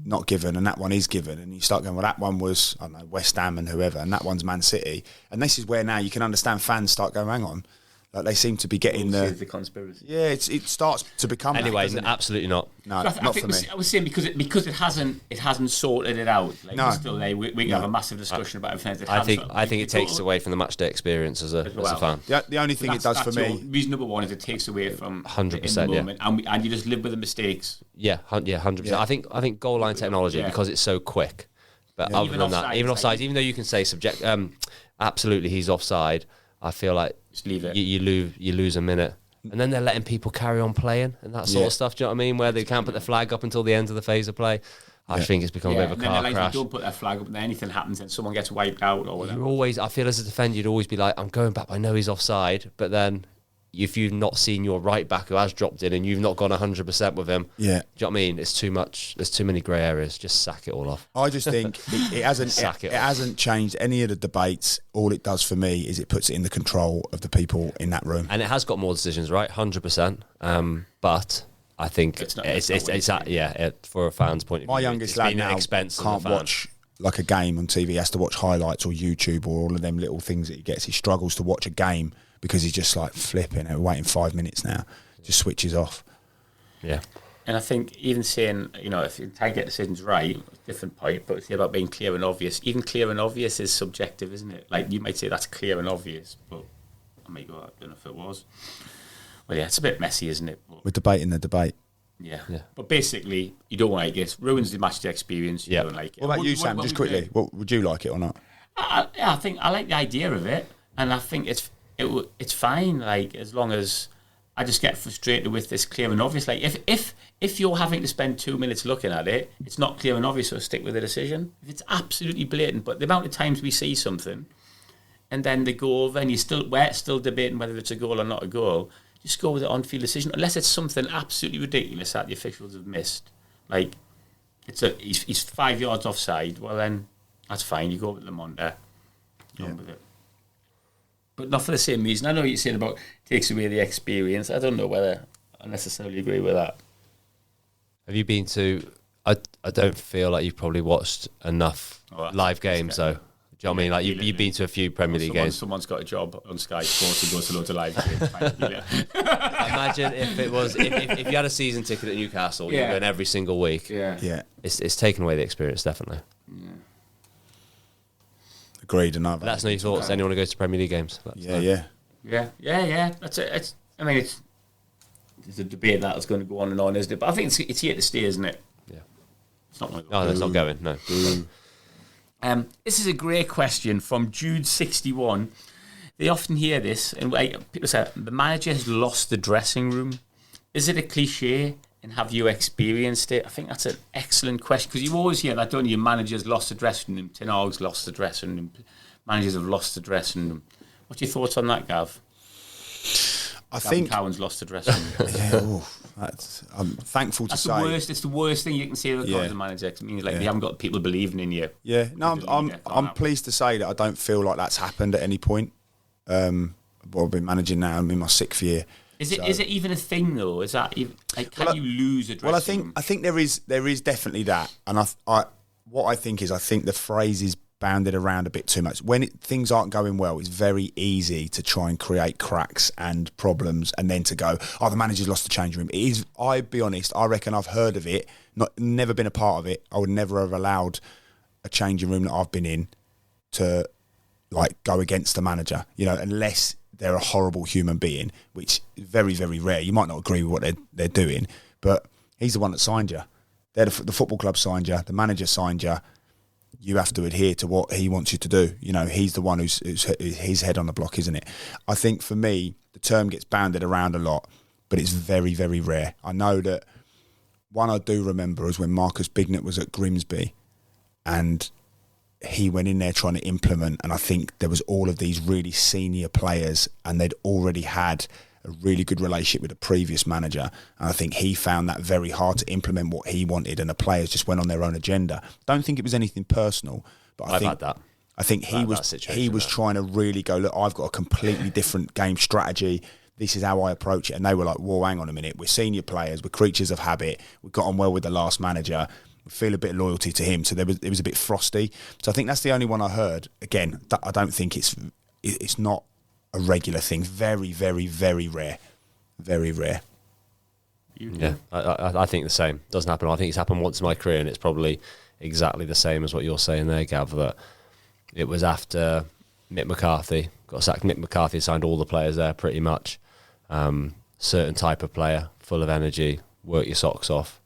[SPEAKER 3] not given and that one is given? And you start going, well, that one was, I don't know, West Ham and whoever, and that one's Man City. And this is where now you can understand fans start going, hang on, like they seem to be getting
[SPEAKER 1] the conspiracy.
[SPEAKER 3] Yeah, it starts to become
[SPEAKER 2] Anyway,
[SPEAKER 3] that, doesn't it?
[SPEAKER 2] absolutely not.
[SPEAKER 3] No,
[SPEAKER 1] I
[SPEAKER 3] not
[SPEAKER 1] think
[SPEAKER 3] for me.
[SPEAKER 1] I was saying because it hasn't sorted it out. Like,
[SPEAKER 3] No.
[SPEAKER 1] we're still there. We can have a massive discussion about everything.
[SPEAKER 2] I think it takes away from the matchday experience as a fan.
[SPEAKER 3] The only thing it does for me,
[SPEAKER 1] reason number one is it takes away from
[SPEAKER 2] 100%,
[SPEAKER 1] in the
[SPEAKER 2] yeah.
[SPEAKER 1] moment, and you just live with the mistakes.
[SPEAKER 2] Yeah, 100%.
[SPEAKER 3] Yeah.
[SPEAKER 2] I think goal line technology
[SPEAKER 1] Yeah.
[SPEAKER 2] because it's so quick. But other
[SPEAKER 1] Even
[SPEAKER 2] than that,
[SPEAKER 1] offside,
[SPEAKER 2] even
[SPEAKER 1] it's
[SPEAKER 2] offside,
[SPEAKER 1] like-
[SPEAKER 2] even though you can say absolutely he's offside, I feel like
[SPEAKER 1] Just leave it.
[SPEAKER 2] you lose a minute. And then they're letting people carry on playing and that sort
[SPEAKER 3] Yeah.
[SPEAKER 2] of stuff. Do you know what I mean? Where they can't put the flag up until the end of the phase of play. I think it's become a bit of a
[SPEAKER 1] and then
[SPEAKER 2] car
[SPEAKER 1] like,
[SPEAKER 2] crash.
[SPEAKER 1] don't put their flag up, and then anything happens, and someone gets wiped out or whatever.
[SPEAKER 2] I feel as a defender, you'd always be like, I'm going back, I know he's offside. But then if you've not seen your right back who has dropped in and you've not gone 100% with him,
[SPEAKER 3] yeah.
[SPEAKER 2] do you know what I mean? It's too much. There's too many grey areas. Just sack it all off.
[SPEAKER 3] I just think it hasn't
[SPEAKER 2] Sack it
[SPEAKER 3] it
[SPEAKER 2] off.
[SPEAKER 3] hasn't changed any of the debates. All it does for me is it puts it in the control of the people in that room.
[SPEAKER 2] And it has got more decisions, right? 100%. But I think
[SPEAKER 1] It's not-
[SPEAKER 2] for a fan's point of view.
[SPEAKER 3] My youngest
[SPEAKER 2] it's
[SPEAKER 3] lad
[SPEAKER 2] been an
[SPEAKER 3] now
[SPEAKER 2] expense as a
[SPEAKER 3] can't
[SPEAKER 2] fan.
[SPEAKER 3] watch like a game on TV. He has to watch highlights or YouTube or all of them little things that he gets. He struggles to watch a game because he's just like flipping. We're waiting 5 minutes now. Just switches off.
[SPEAKER 2] Yeah.
[SPEAKER 1] And I think even saying, if you try to get decisions right, it's a different point, but it's about being clear and obvious. Even clear and obvious is subjective, isn't it? Like, you might say that's clear and obvious, but I might go, I don't know if it was. Well, yeah, it's a bit messy, isn't it? But,
[SPEAKER 3] We're debating the debate.
[SPEAKER 1] yeah.
[SPEAKER 2] Yeah.
[SPEAKER 1] But basically, you don't like it. Ruins the match day experience. You
[SPEAKER 2] Yeah.
[SPEAKER 1] don't like it.
[SPEAKER 3] What about you, Sam? Just quickly, would you like it or not?
[SPEAKER 1] I think I like the idea of it, and I think it's fine. Like, as long as I just get frustrated with this clear and obvious. Like, if you're having to spend 2 minutes looking at it, it's not clear and obvious, so stick with the decision. If it's absolutely blatant, but the amount of times we see something, and then they go over, and we're still debating whether it's a goal or not a goal. just go with the on-field decision, unless it's something absolutely ridiculous that the officials have missed. Like, he's 5 yards offside. Well, then that's fine. You go with Lamont. With it. But not for the same reason. I know what you're saying about takes away the experience. I don't know whether I necessarily agree with that.
[SPEAKER 2] Have you been to... I don't feel like you've probably watched enough live games, though. Do you know what I mean? Like, you've been to a few Premier League games.
[SPEAKER 1] Someone's got a job on Sky Sports who goes to loads of live games.
[SPEAKER 2] Imagine if it was... If you had a season ticket at Newcastle, you're going every single week.
[SPEAKER 3] Yeah.
[SPEAKER 2] It's taken away the experience, definitely.
[SPEAKER 1] Yeah.
[SPEAKER 3] Agreed. And
[SPEAKER 2] Let us know your thoughts. Anyone who goes to Premier League games?
[SPEAKER 1] Yeah. That's it. There's a debate that's going to go on and on, isn't it? But I think it's here to stay, isn't it?
[SPEAKER 2] Yeah.
[SPEAKER 1] It's not like
[SPEAKER 2] no, it's not going. No.
[SPEAKER 1] This is a great question from Jude61. They often hear this, and people say the manager has lost the dressing room. Is it a cliche? And have you experienced it? I think that's an excellent question, because you always hear that, don't you? Your manager's lost the dressing room. Ten Hag's lost the dressing room. Managers have lost the dressing room. What's your thoughts on that, Gav?
[SPEAKER 3] I think
[SPEAKER 1] Cowan's lost the dressing room.
[SPEAKER 3] I'm thankful to say
[SPEAKER 1] it's the worst thing you can say about the manager. It means like you haven't got people believing in you.
[SPEAKER 3] Yeah, no, I'm pleased to say that I don't feel like that's happened at any point. I've been managing now. I'm in my 6th year.
[SPEAKER 1] Is it even a thing though? Is that even, like, can you lose a dressing room?
[SPEAKER 3] I think there is definitely that, and I think the phrase is bounded around a bit too much. When things aren't going well, it's very easy to try and create cracks and problems, and then to go, the manager's lost the change room. It is. I'll be honest. I reckon I've heard of it, never been a part of it. I would never have allowed a changing room that I've been in to like go against the manager. Unless they're a horrible human being, which is very, very rare. You might not agree with what they're doing, but he's the one that signed you. The football club signed you. The manager signed you. You have to adhere to what he wants you to do. He's the one who's his head on the block, isn't it? I think for me, the term gets bounded around a lot, but it's very, very rare. I know that one I do remember is when Marcus Bignett was at Grimsby, and he went in there trying to implement, and I think there was all of these really senior players, and they'd already had a really good relationship with the previous manager, and I think he found that very hard to implement what he wanted, and the players just went on their own agenda. Don't think it was anything personal, but I think he was trying to really go, look, I've got a completely different game strategy. This is how I approach it. And they were like, whoa, hang on a minute. We're senior players. We're creatures of habit. We got on well with the last manager. We feel a bit of loyalty to him. So it was a bit frosty. So I think that's the only one I heard. Again, I don't think it's not a regular thing. Very, very, very rare. Very rare.
[SPEAKER 2] Yeah, I think the same. Doesn't happen. I think it's happened once in my career, and it's probably exactly the same as what you're saying there, Gav, that it was after Mick McCarthy got sacked. Mick McCarthy signed all the players there pretty much. Certain type of player, full of energy, work your socks off.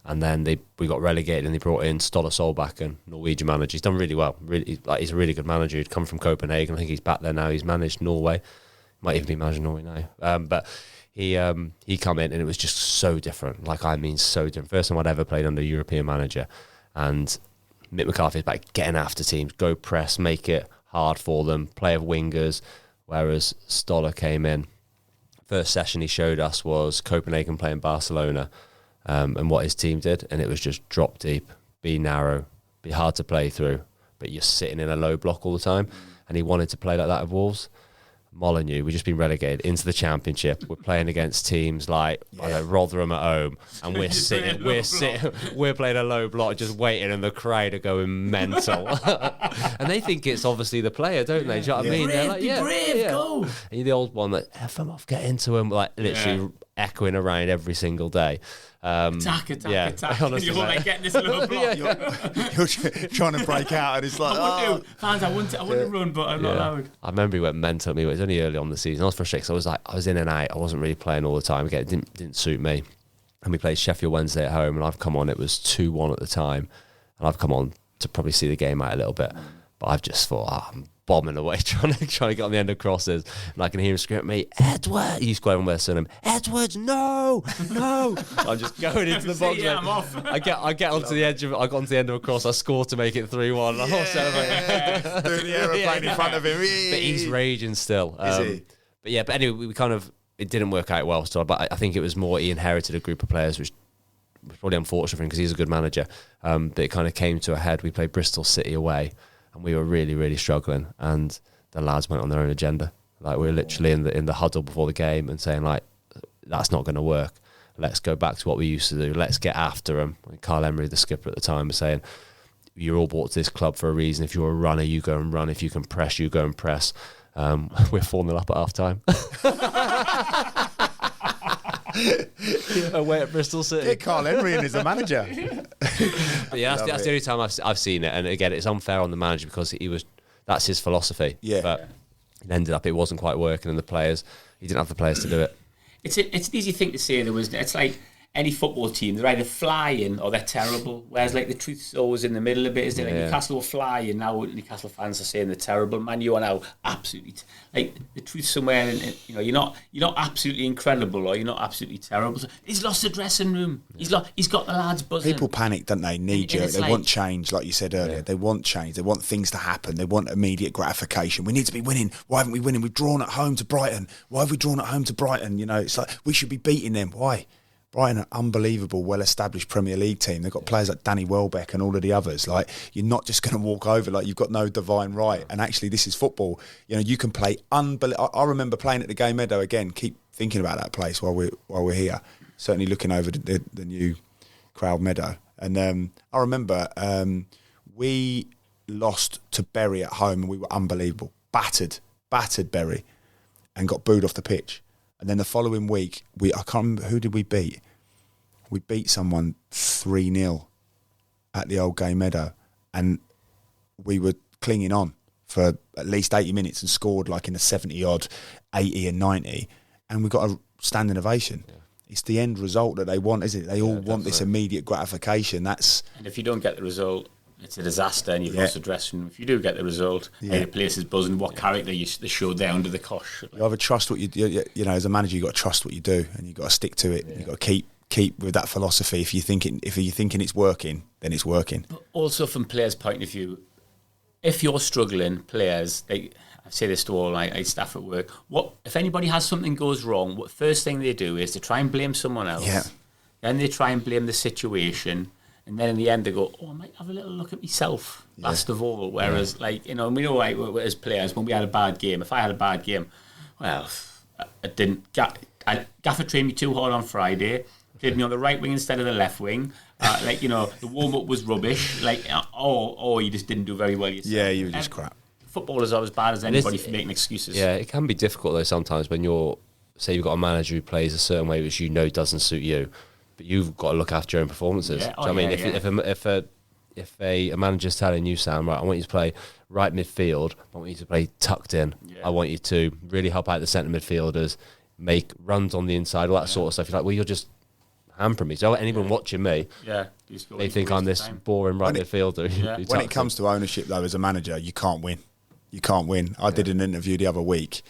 [SPEAKER 2] And then we got relegated, and they brought in Ståle Solbakken, Norwegian manager. He's done really well. He's a really good manager. He'd come from Copenhagen. I think he's back there now. He's managed Norway. Might even be managing Norway now. But he come in, and it was just so different. Like, I mean, so different. First time I'd ever played under a European manager. And Mick McCarthy's back getting after teams, go press, make it hard for them, play of wingers. Whereas Ståle came in. First session he showed us was Copenhagen playing Barcelona. And what his team did, and it was just drop deep, be narrow, be hard to play through, but you're sitting in a low block all the time. And he wanted to play like that at Wolves. Molyneux, we've just been relegated into the Championship. We're playing against teams like Rotherham at home, and we're playing a low block, just waiting, and the crowd are going mental. And they think it's obviously the player, don't they? Do you know what I mean?
[SPEAKER 1] Brave,
[SPEAKER 2] they're like,
[SPEAKER 1] brave, go.
[SPEAKER 2] And you're the old one that F them off, get into him, like literally echoing around every single day.
[SPEAKER 1] Attack.
[SPEAKER 2] Honestly,
[SPEAKER 1] you're like getting this little block.
[SPEAKER 3] You're trying to break out, and it's like,
[SPEAKER 1] fans, I want to run, but I'm not allowed.
[SPEAKER 2] I remember he went mental at me. It was only early on in the season. I was frustrated because I was in and out. I wasn't really playing all the time. Again, it didn't suit me. And we played Sheffield Wednesday at home, and I've come on. It was 2-1 at the time, and I've come on to probably see the game out a little bit. But I've just thought, I'm bombing away, trying to get on the end of crosses, and I can hear him scream at me, Edward. He's going with him, Edward, no. I'm just going into the box.
[SPEAKER 1] I'm off.
[SPEAKER 2] I get onto the edge of. I got onto the end of a cross. I score to make it 3-1. I'm all celebrating.
[SPEAKER 3] Doing the aeroplane in front of him.
[SPEAKER 2] But he's raging still.
[SPEAKER 3] Is he?
[SPEAKER 2] But anyway, we kind of it didn't work out well still, but I think it was more he inherited a group of players, which was probably unfortunate for him because he's a good manager. But it kind of came to a head. We played Bristol City away, and we were really, really struggling. And the lads went on their own agenda. Like, we were literally in the huddle before the game and saying, like, that's not going to work. Let's go back to what we used to do. Let's get after them. And Carl Emery, the skipper at the time, was saying, you're all brought to this club for a reason. If you're a runner, you go and run. If you can press, you go and press. We're 4-0 up at half time. Away at Bristol City.
[SPEAKER 3] Get Carl Emery in as a manager.
[SPEAKER 2] But yeah, that's the only time I've seen it. And again, it's unfair on the manager because that's his philosophy.
[SPEAKER 3] Yeah.
[SPEAKER 2] But it ended up, it wasn't quite working, and he didn't have the players to do it.
[SPEAKER 1] It's an easy thing to say, though, isn't it? It's like any football team, they're either flying or they're terrible. Whereas, like, the truth's always in the middle a bit, isn't it? Like, Newcastle were flying, now Newcastle fans are saying they're terrible. Man, you are now absolutely like the truth's somewhere. You're not absolutely incredible or you're not absolutely terrible. He's lost the dressing room. He's got the lads buzzing.
[SPEAKER 3] People panic, don't they? Knee jerk. They want change, like you said earlier. Yeah. They want change. They want things to happen. They want immediate gratification. We need to be winning. Why haven't we winning? We've drawn at home to Brighton. Why have we drawn at home to Brighton? It's like we should be beating them. Why? Brighton, an unbelievable, well-established Premier League team. They've got players like Danny Welbeck and all of the others. Like, you're not just going to walk over like you've got no divine right. And actually, this is football. You can play unbelievable. I remember playing at the Gay Meadow again. Keep thinking about that place while we're here. Certainly looking over the new Crowd Meadow. And I remember we lost to Bury at home, and we were unbelievable. Battered Bury, and got booed off the pitch. And then the following week, I can't remember, who did we beat? We beat someone 3-0 at the old Gay Meadow. And we were clinging on for at least 80 minutes and scored like in the 70-odd, 80 and 90. And we got a standing ovation. Yeah. It's the end result that they want, isn't it? They all want this immediate gratification. And if you don't get the result, it's a disaster and you've lost the dressing room. If you do get the result, the place is buzzing. What character they showed there under the cosh. You either trust what you do, as a manager, you've got to trust what you do and you've got to stick to it. Yeah. You've got to keep with that philosophy. If you're thinking it's working, then it's working. But also from players' point of view, if you're struggling, players, I say this to all my staff at work, if anybody has something goes wrong, what first thing they do is to try and blame someone else. Yeah. Then they try and blame the situation. And then in the end, they go, I might have a little look at myself, last of all. Whereas, we know, like, as players, when we had a bad game, if I had a bad game, well, I didn't. Gaffer trained me too hard on Friday, played me on the right wing instead of the left wing. The warm-up was rubbish. Or you just didn't do very well yourself. Yeah, you were just crap. Footballers are as bad as anybody for making excuses. Yeah, it can be difficult, though, sometimes when you've got a manager who plays a certain way which doesn't suit you. But you've got to look after your own performances. Yeah. If a manager's telling you, Sam, right, I want you to play right midfield, I want you to play tucked in, I want you to really help out the centre midfielders, make runs on the inside, all that sort of stuff. You're like, well, you're just hampering me. So anyone watching me, they think I'm this boring right midfielder. Yeah. When it comes to ownership, though, as a manager, you can't win. You can't win. I did an interview the other week,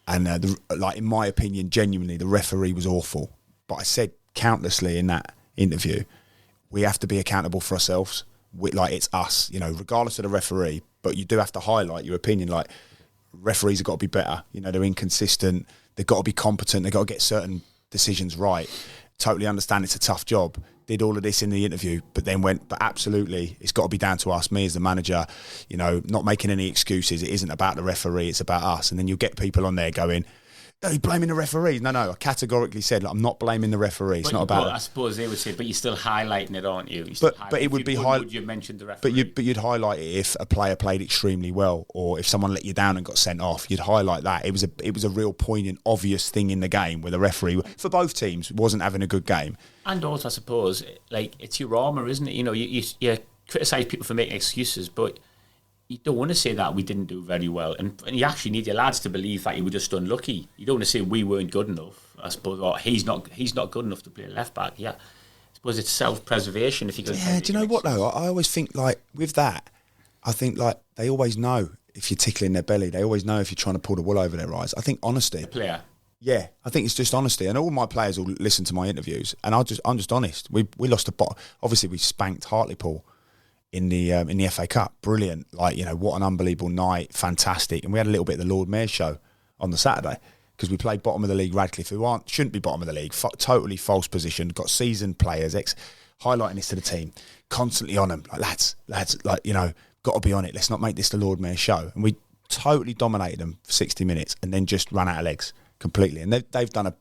[SPEAKER 3] and in my opinion, genuinely, the referee was awful. But I said countlessly in that interview, we have to be accountable for ourselves. It's us, regardless of the referee. But you do have to highlight your opinion. Like, referees have got to be better. They're inconsistent. They've got to be competent. They've got to get certain decisions right. Totally understand it's a tough job. Did all of this in the interview, but then but absolutely, it's got to be down to us, me as the manager, not making any excuses. It isn't about the referee, it's about us. And then you'll get people on there going, no, you're blaming the referee. No, I categorically said, I'm not blaming the referee. It's not about it. I suppose they would say, but you're still highlighting it, aren't you? But it would be highlighted. You mentioned the referee. But you'd highlight it if a player played extremely well, or if someone let you down and got sent off. You'd highlight that. It was a real poignant, obvious thing in the game where the referee, for both teams, wasn't having a good game. And also, I suppose, it's your armour, isn't it? You criticise people for making excuses, but you don't want to say that we didn't do very well. And you actually need your lads to believe that you were just unlucky. You don't want to say we weren't good enough, I suppose, or he's not good enough to play left back. Yeah, I suppose it's self-preservation. If you do you know what, though? I always think, with that, I think, they always know if you're tickling their belly. They always know if you're trying to pull the wool over their eyes. I think honesty. The player. Yeah, I think it's just honesty. And all my players will listen to my interviews, and I'm just honest. We lost a bot. Obviously, we spanked Hartlepool in the FA Cup. Brilliant. What an unbelievable night. Fantastic. And we had a little bit of the Lord Mayor's show on the Saturday. because we play bottom of the league Radcliffe, who shouldn't be bottom of the league, totally false position, got seasoned players, highlighting this to the team, constantly on them, like lads, like, you know, got to be on it. Let's not make this the Lord Mayor show. And we totally dominated them for 60 minutes and then just ran out of legs completely. And they've done a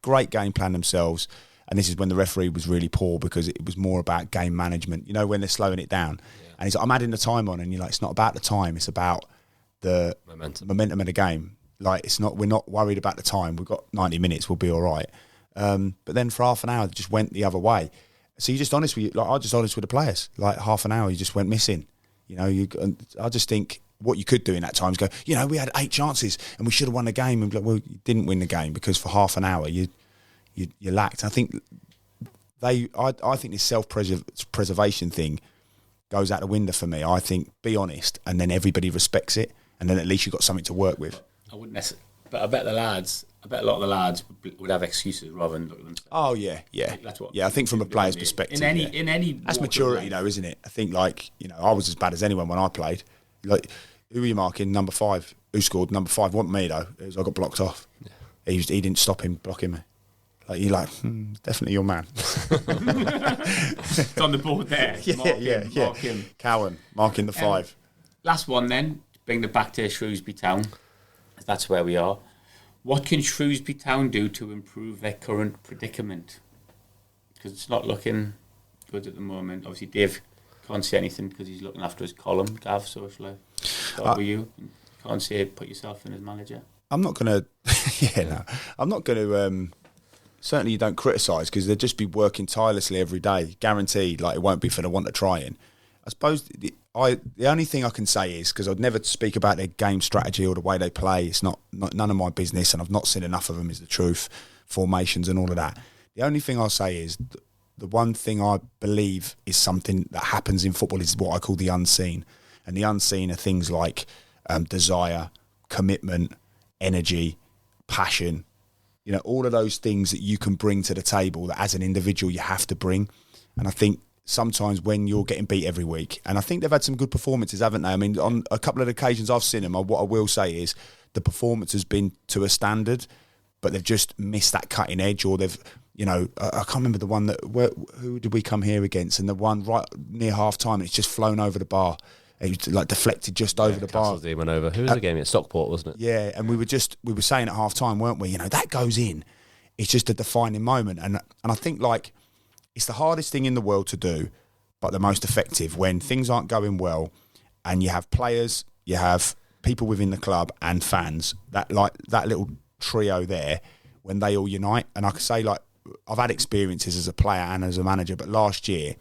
[SPEAKER 3] great game plan themselves. And this is when the referee was really poor, because it was more about game management. You know, when they're slowing it down. Yeah. And he's like, I'm adding the time on. And you're like, it's not about the time. It's about the momentum of the game. Like, we're not worried about the time. We've got 90 minutes. We'll be all right. But then for half an hour, it just went the other way. So you're just honest with I was just honest with the players. Like, half an hour, you just went missing. You know, I just think what you could do in that time is go, you know, we had 8 chances and we should have won the game. And like, well, you didn't win the game because for half an hour you lacked. I think I think this self-preservation thing goes out the window for me. I think be honest, and then everybody respects it, and then at least you've got something to work with.
[SPEAKER 1] I wouldn't necessarily, but I bet a lot of the lads would have excuses rather than look at themselves.
[SPEAKER 3] Oh yeah.
[SPEAKER 1] That's what.
[SPEAKER 3] Yeah, I think from a player's perspective,
[SPEAKER 1] in any
[SPEAKER 3] that's maturity, though, isn't it? I think, like, you know, I was as bad as anyone when I played. Like, who were you marking? Number 5. Who scored? Number 5 wasn't me though. It was, I got blocked off. Yeah. He didn't stop him blocking me. Like, you're like, definitely your man.
[SPEAKER 1] It's on the board there.
[SPEAKER 3] Mark him. Cowan marking the 5.
[SPEAKER 1] Last one then. Bring it back to Shrewsbury Town. That's where we are. What can Shrewsbury Town do to improve their current predicament? Because it's not looking good at the moment. Obviously, Dave can't say anything because he's looking after his column. Gav, so shall I start with you? Can't say it, put yourself in as manager.
[SPEAKER 3] I'm not going to... I'm not going to... certainly you don't criticise, because they'll just be working tirelessly every day. Guaranteed, like, it won't be for the want of trying. I suppose the only thing I can say is, because I'd never speak about their game strategy or the way they play, it's not none of my business, and I've not seen enough of them, is the truth, formations and all of that. The only thing I'll say is the one thing I believe is something that happens in football is what I call the unseen. And the unseen are things like desire, commitment, energy, passion, you know, all of those things that you can bring to the table that as an individual you have to bring. And I think sometimes when you're getting beat every week, and I think they've had some good performances, haven't they? I mean, on a couple of occasions I've seen them, what I will say is the performance has been to a standard, but they've just missed that cutting edge, or they've, you know, I can't remember the one who did we come here against, and the one right near half time, it's just flown over the bar. It was like deflected just over the bar.
[SPEAKER 2] Went over. Who was the game? At Stockport, wasn't it?
[SPEAKER 3] Yeah, and we were saying at half time, weren't we? You know, that goes in. It's just a defining moment, and I think, like, it's the hardest thing in the world to do, but the most effective when things aren't going well, and you have players, you have people within the club and fans, that little trio there, when they all unite. And I can say, like, I've had experiences as a player and as a manager, but last year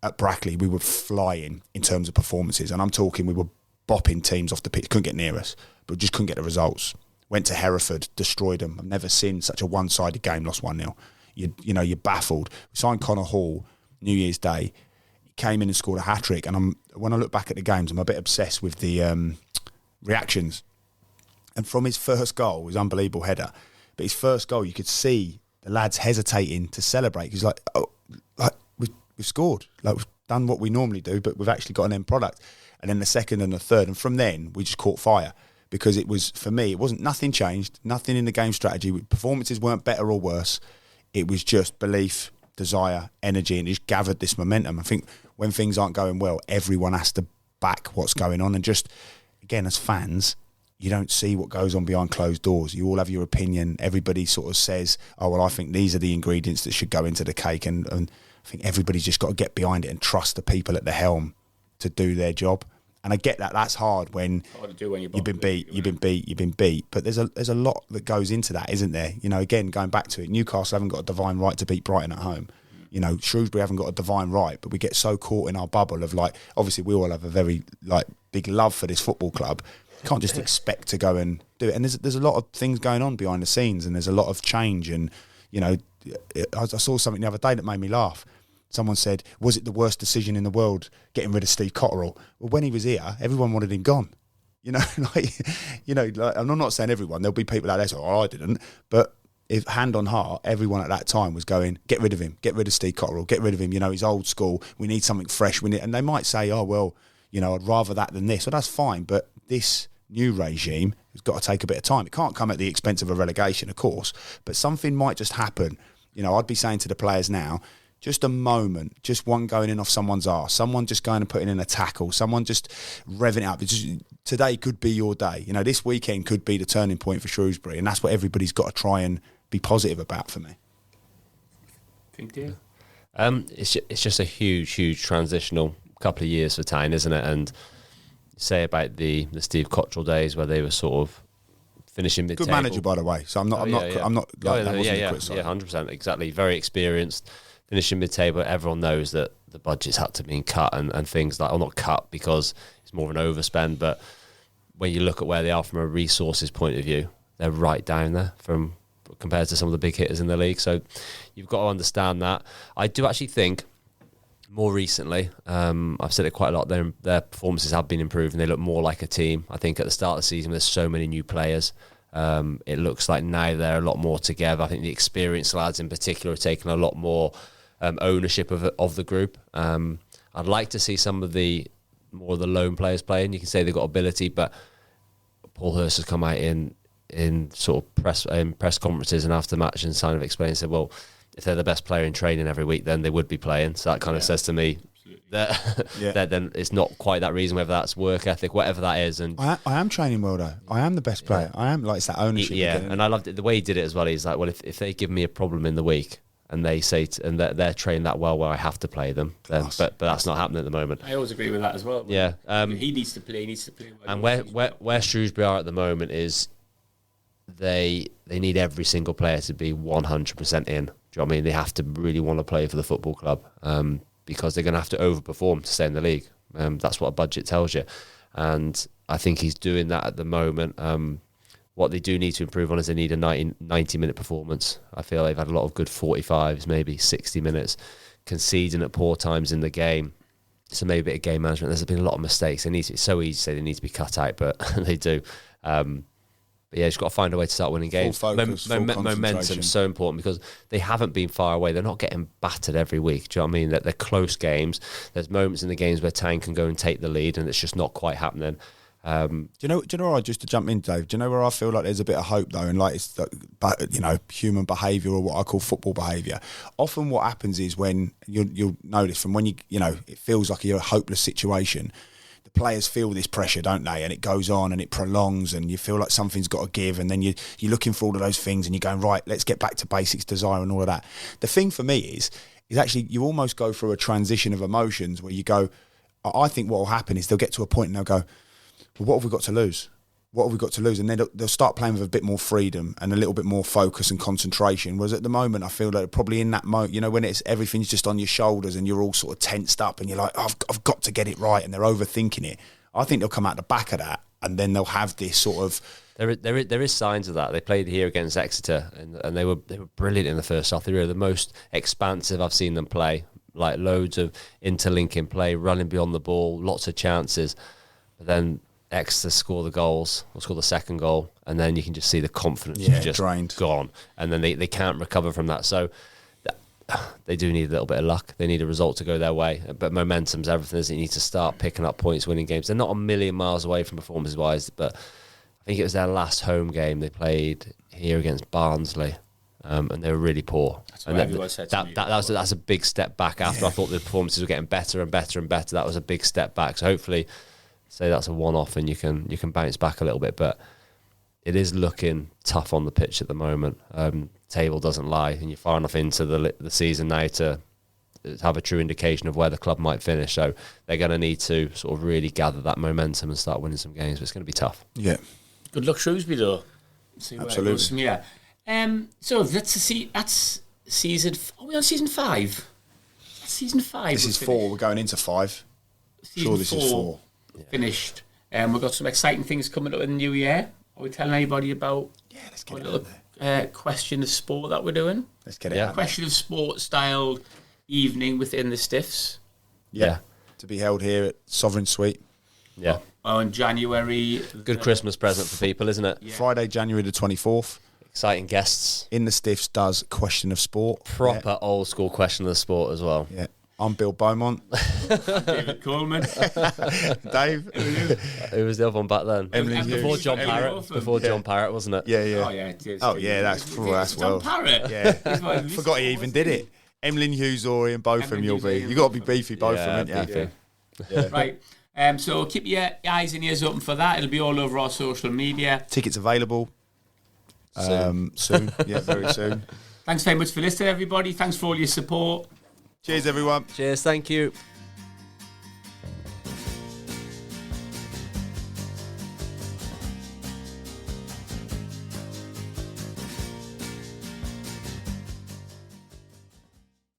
[SPEAKER 3] at Brackley, we were flying in terms of performances. And I'm talking, we were bopping teams off the pitch, couldn't get near us, but just couldn't get the results. Went to Hereford, destroyed them. I've never seen such a one-sided game, lost 1-0. You know, you're baffled. We signed Connor Hall New Year's Day. He came in and scored a hat-trick. And when I look back at the games, I'm a bit obsessed with the reactions. And from his first goal, his unbelievable header, but his first goal, you could see the lads hesitating to celebrate. He's like, we've scored. Like, we've done what we normally do, but we've actually got an end product. And then the second and the third. And from then, we just caught fire. Because it was, for me, nothing changed, nothing in the game strategy. Performances weren't better or worse. It was just belief, desire, energy, and it just gathered this momentum. I think when things aren't going well, everyone has to back what's going on. And just, again, as fans, you don't see what goes on behind closed doors. You all have your opinion. Everybody sort of says, oh, well, I think these are the ingredients that should go into the cake. And I think everybody's just got to get behind it and trust the people at the helm to do their job. And I get that that's hard when you've been beat. But there's a lot that goes into that, isn't there? You know, again, going back to it, Newcastle haven't got a divine right to beat Brighton at home. You know, Shrewsbury haven't got a divine right, but we get so caught in our bubble of, like, obviously we all have a very, like, big love for this football club. You can't just expect to go and do it. And there's a lot of things going on behind the scenes, and there's a lot of change. And, you know, I saw something the other day that made me laugh. Someone said, was it the worst decision in the world getting rid of Steve Cotterill? Well, when he was here, everyone wanted him gone. You know, like, I'm not saying everyone. There'll be people out there say, oh, I didn't. But if, hand on heart, everyone at that time was going, get rid of him, get rid of Steve Cotterill, get rid of him. You know, he's old school. We need something fresh. And they might say, oh, well, you know, I'd rather that than this. Well, that's fine. But this new regime, It's got to take a bit of time. It can't come at the expense of a relegation, of course, but something might just happen. You know, I'd be saying to the players now, just a moment, just one going in off someone's arse, someone just going and putting in a tackle, someone just revving it up. Today could be your day. You know, this weekend could be the turning point for Shrewsbury, and that's what everybody's got to try and be positive about for me.
[SPEAKER 1] Think, dear.
[SPEAKER 2] It's just a huge transitional couple of years for Tyne, isn't it? And say about the Steve Cottrell days where they were sort of finishing mid-table.
[SPEAKER 3] Good manager, by the way. So I'm not like that wasn't a criticism.
[SPEAKER 2] 100%, exactly. Very experienced. Finishing mid-table, everyone knows that the budgets had to be cut and things like, or not cut because it's more of an overspend, but when you look at where they are from a resources point of view, they're right down there compared to some of the big hitters in the league. So you've got to understand that. I do actually think more recently, I've said it quite a lot, their performances have been improving. They look more like a team. I think at the start of the season, there's so many new players. It looks like now they're a lot more together. I think the experienced lads in particular are taking a lot more ownership of the group. I'd like to see some of the more of the lone players playing. You can say they've got ability, but Paul Hurst has come out in sort of press conferences and after match and kind of explained, said, well, if they're the best player in training every week, then they would be playing. So that kind of says to me that then it's not quite that reason, whether that's work ethic, whatever that is. And
[SPEAKER 3] I am training well though. I am the best player. I am, like, it's that ownership.
[SPEAKER 2] Yeah, and I loved it the way he did it as well. He's like, well, if they give me a problem in the week and they say and they're trained that well where I have to play them, then, but that's not happening at the moment.
[SPEAKER 1] I always agree with that as well.
[SPEAKER 2] Yeah,
[SPEAKER 1] he needs to play.
[SPEAKER 2] And where Shrewsbury are at the moment is they need every single player to be 100% in. Do you know what I mean? They have to really want to play for the football club because they're going to have to overperform to stay in the league. That's what a budget tells you. And I think he's doing that at the moment. What they do need to improve on is they need a 90-minute performance. I feel they've had a lot of good 45s, maybe 60 minutes, conceding at poor times in the game. So maybe a bit of game management. There's been a lot of mistakes. It's so easy to say they need to be cut out, but they do. But yeah, you've got to find a way to start winning games.
[SPEAKER 3] Full focus, full
[SPEAKER 2] Momentum is so important because they haven't been far away. They're not getting battered every week. Do you know what I mean? That they're close games. There's moments in the games where Tyne can go and take the lead, and it's just not quite happening.
[SPEAKER 3] Do you know where just to jump in, Dave? Do you know where I feel like there's a bit of hope though, and like it's human behaviour or what I call football behaviour. Often what happens is when you'll notice from when it feels like you're a hopeless situation. Players feel this pressure, don't they? And it goes on and it prolongs and you feel like something's got to give, and then you're looking for all of those things and you're going, right, let's get back to basics, desire and all of that. The thing for me is actually you almost go through a transition of emotions where you go, I think what will happen is they'll get to a point and they'll go, well, what have we got to lose? What have we got to lose? And then they'll start playing with a bit more freedom and a little bit more focus and concentration. Whereas at the moment, I feel like probably in that moment, when everything's just on your shoulders and you're all sort of tensed up and you're like, I've got to get it right, and they're overthinking it. I think they'll come out the back of that and then they'll have this sort of...
[SPEAKER 2] There is signs of that. They played here against Exeter and they were brilliant in the first half. They were the most expansive I've seen them play. Like loads of interlinking play, running beyond the ball, lots of chances. But then Exeter score the second goal, and then you can just see the confidence just
[SPEAKER 3] drained,
[SPEAKER 2] gone, and then they can't recover from that. So they do need a little bit of luck. They need a result to go their way, but momentum's everything. Is you need to start picking up points, winning games. They're not a million miles away from performances wise, but I think it was their last home game they played here against Barnsley, and they were really poor.
[SPEAKER 1] That's what everyone said to me.
[SPEAKER 2] That's a big step back. After I thought the performances were getting better and better and better, that was a big step back. So hopefully, say that's a one-off and you can bounce back a little bit, but it is looking tough on the pitch at the moment. Table doesn't lie, and you're far enough into the season now to have a true indication of where the club might finish. So they're going to need to sort of really gather that momentum and start winning some games. But it's going to be tough.
[SPEAKER 3] Yeah.
[SPEAKER 1] Good luck, Shrewsbury, though. See where
[SPEAKER 3] Absolutely.
[SPEAKER 1] It goes from here. So that's season. Are we on season 5? That's season 5.
[SPEAKER 3] This is 4. We're going into 5.
[SPEAKER 1] Season
[SPEAKER 3] This is 4.
[SPEAKER 1] Finished. We've got some exciting things coming up in the new year. Are we telling anybody about
[SPEAKER 3] Let's get
[SPEAKER 1] a
[SPEAKER 3] it
[SPEAKER 1] little
[SPEAKER 3] out there.
[SPEAKER 1] question of sport that we're doing?
[SPEAKER 3] Let's get it out there.
[SPEAKER 1] Question of sport style evening within the Stiffs.
[SPEAKER 3] Yeah. To be held here at Sovereign Suite.
[SPEAKER 2] Yeah.
[SPEAKER 1] On January.
[SPEAKER 2] Good Christmas present for people, isn't it?
[SPEAKER 1] Yeah.
[SPEAKER 3] Friday, January the 24th.
[SPEAKER 2] Exciting guests.
[SPEAKER 3] In the Stiffs does Question of Sport.
[SPEAKER 2] Proper old school question of the sport as well.
[SPEAKER 3] Yeah. I'm Bill Beaumont.
[SPEAKER 1] David Coleman.
[SPEAKER 3] Dave.
[SPEAKER 2] Who was the other one back then?
[SPEAKER 3] Emily
[SPEAKER 2] Before
[SPEAKER 3] Hughes.
[SPEAKER 2] John
[SPEAKER 1] Emily
[SPEAKER 2] Parrott.
[SPEAKER 1] Wilson.
[SPEAKER 2] Before John Parrott, wasn't it?
[SPEAKER 3] Yeah, yeah.
[SPEAKER 1] Oh, yeah. It is.
[SPEAKER 3] Oh, yeah, that's
[SPEAKER 1] John
[SPEAKER 3] well.
[SPEAKER 1] Parrott.
[SPEAKER 3] Yeah.
[SPEAKER 1] He's one of the least
[SPEAKER 3] Forgot he
[SPEAKER 1] cool,
[SPEAKER 3] even
[SPEAKER 1] wasn't
[SPEAKER 3] did
[SPEAKER 1] he?
[SPEAKER 3] it. Emlyn Hughes or Ian Botham,
[SPEAKER 1] Emlyn
[SPEAKER 3] you'll
[SPEAKER 1] Hughes or
[SPEAKER 3] be.
[SPEAKER 1] Ian
[SPEAKER 3] You got to be
[SPEAKER 1] Botham.
[SPEAKER 3] beefy both
[SPEAKER 2] Yeah,
[SPEAKER 3] of them, haven't you?
[SPEAKER 2] beefy.
[SPEAKER 1] Right. So keep your eyes and ears open for that. It'll be all over our social media.
[SPEAKER 3] Tickets available soon. Yeah, very soon.
[SPEAKER 1] Thanks very much for listening, everybody. Thanks for all your support.
[SPEAKER 3] Cheers, everyone.
[SPEAKER 2] Cheers, thank you.